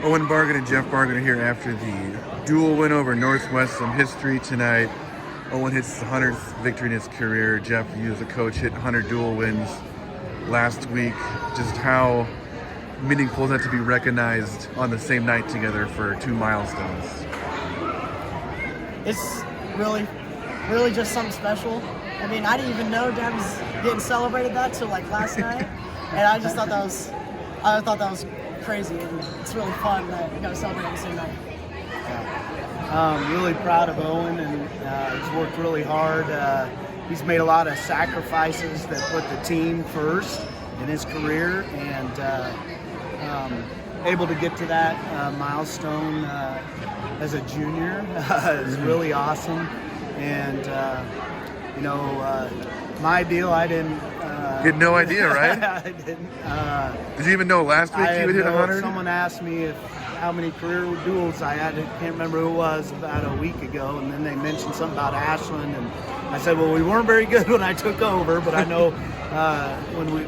Owen Bargen and Jeff Bargen are here after the dual win over Northwest. Some history tonight. Owen hits his 100th victory in his career. Jeff, you as a coach, hit 100 dual wins last week. Just how meaningful is that to be recognized on the same night together for two milestones? It's really just something special. I mean, I didn't even know Dad was getting celebrated that till like last night, and I thought that was crazy, and it's really fun that we got to celebrate on the same night. Really proud of Owen, and he's worked really hard. He's made a lot of sacrifices that put the team first in his career, and able to get to that milestone as a junior is really awesome. And my deal, I didn't. You had no idea, right? I didn't. Did you even know last week you would hit 100? Someone asked me how many career duels I had. I can't remember who it was, about a week ago, and then they mentioned something about Ashland, and I said, well, we weren't very good when I took over, but I know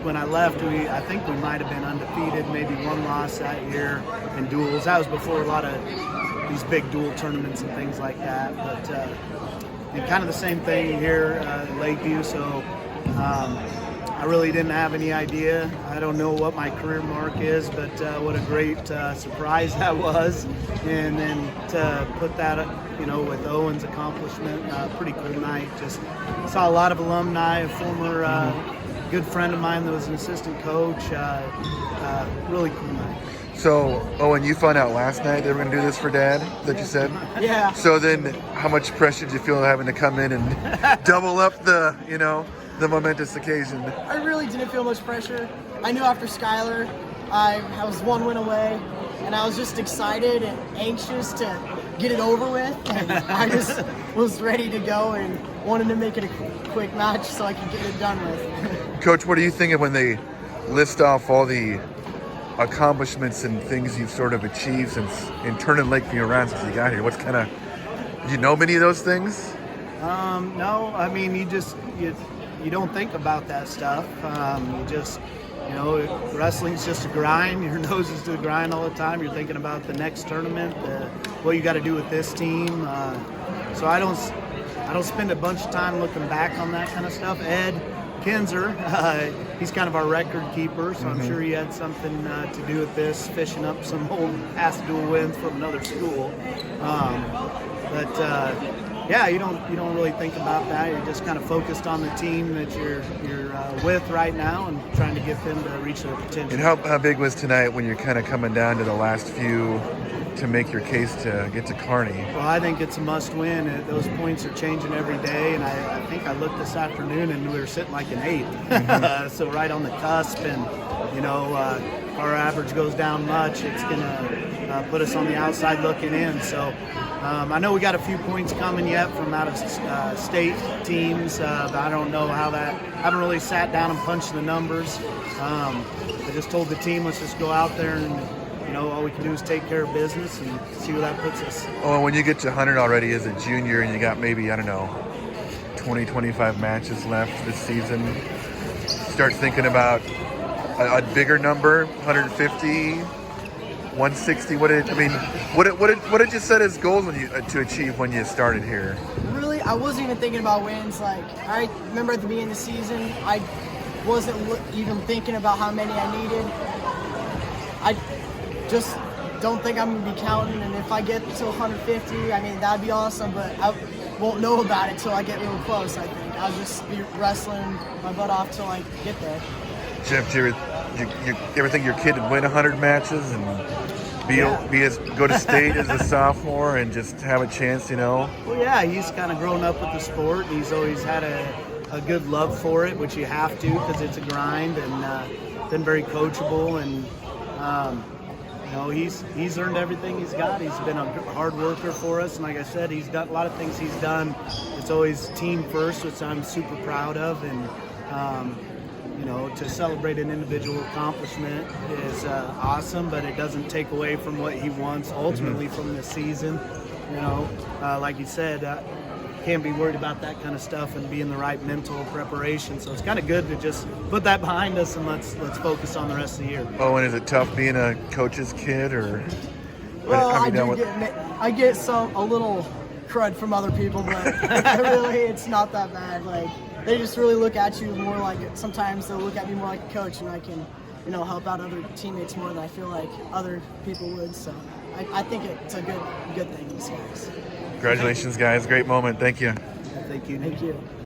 when I left, I think we might have been undefeated, maybe one loss that year in duels. That was before a lot of these big dual tournaments and things like that. But and kind of the same thing here in Lakeview. So I really didn't have any idea. I don't know what my career mark is, but what a great surprise that was. And then to put that, with Owen's accomplishment, pretty cool night. Just saw a lot of alumni, a former good friend of mine that was an assistant coach. Really cool night. So, Owen, you found out last night they were going to do this for Dad, that you said? Yeah. So then how much pressure did you feel having to come in and double up the momentous occasion? I really didn't feel much pressure. I knew after Skylar, I was one win away, and I was just excited and anxious to get it over with, and I just was ready to go and wanted to make it a quick match so I could get it done with. Coach, what are you thinking when they list off all the accomplishments and things you've sort of achieved in turning Lakeview around since you got here? What's kind of, you know many of those things? No, I mean, you don't think about that stuff. You just, wrestling's just a grind. Your nose is to the grind all the time. You're thinking about the next tournament, what you got to do with this team. So I don't spend a bunch of time looking back on that kind of stuff. Ed Kinzer, he's kind of our record keeper, so I'm sure he had something to do with this, fishing up some old past dual wins from another school. Yeah, you don't really think about that. You're just kind of focused on the team that you're with right now and trying to get them to reach their potential. And how big was tonight when you're kind of coming down to the last few to make your case to get to Kearney? Well, I think it's a must-win. Those points are changing every day, and I think I looked this afternoon and we were sitting like an 8th, so right on the cusp. And if our average goes down much, it's going to put us on the outside looking in. So. I know we got a few points coming yet from out of state teams, but I don't know how that. I haven't really sat down and punched the numbers. I just told the team, let's just go out there and all we can do is take care of business and see where that puts us. Oh, when you get to 100 already as a junior and you got maybe 20, 25 matches left this season, start thinking about a bigger number, 150. 160. What did you set as goals to achieve when you started here? Really, I wasn't even thinking about wins. Like, I remember at the beginning of the season, I wasn't even thinking about how many I needed. I just don't think I'm gonna be counting, and if I get to 150, I mean, that'd be awesome, but I won't know about it till I get real close. I think I'll just be wrestling my butt off till I get there. Jeff, do you ever think your kid would win 100 matches and go to state as a sophomore and just have a chance, Well, yeah, he's kind of grown up with the sport. He's always had a good love for it, which you have to because it's a grind, and been very coachable, and he's earned everything he's got. He's been a hard worker for us, and like I said, he's done a lot of things he's done. It's always team first, which I'm super proud of, and to celebrate an individual accomplishment is awesome, but it doesn't take away from what he wants ultimately from this season. Like you said, can't be worried about that kind of stuff and be in the right mental preparation. So it's kind of good to just put that behind us and let's focus on the rest of the year. Oh, and is it tough being a coach's kid, or? Well, I I mean, get a little crud from other people, but really it's not that bad. Like they just really look at you more like, sometimes they'll look at me more like a coach, and I can, help out other teammates more than I feel like other people would. So I think it's a good thing in disguise. Congratulations, guys. Great moment. Thank you. Thank you. Thank you.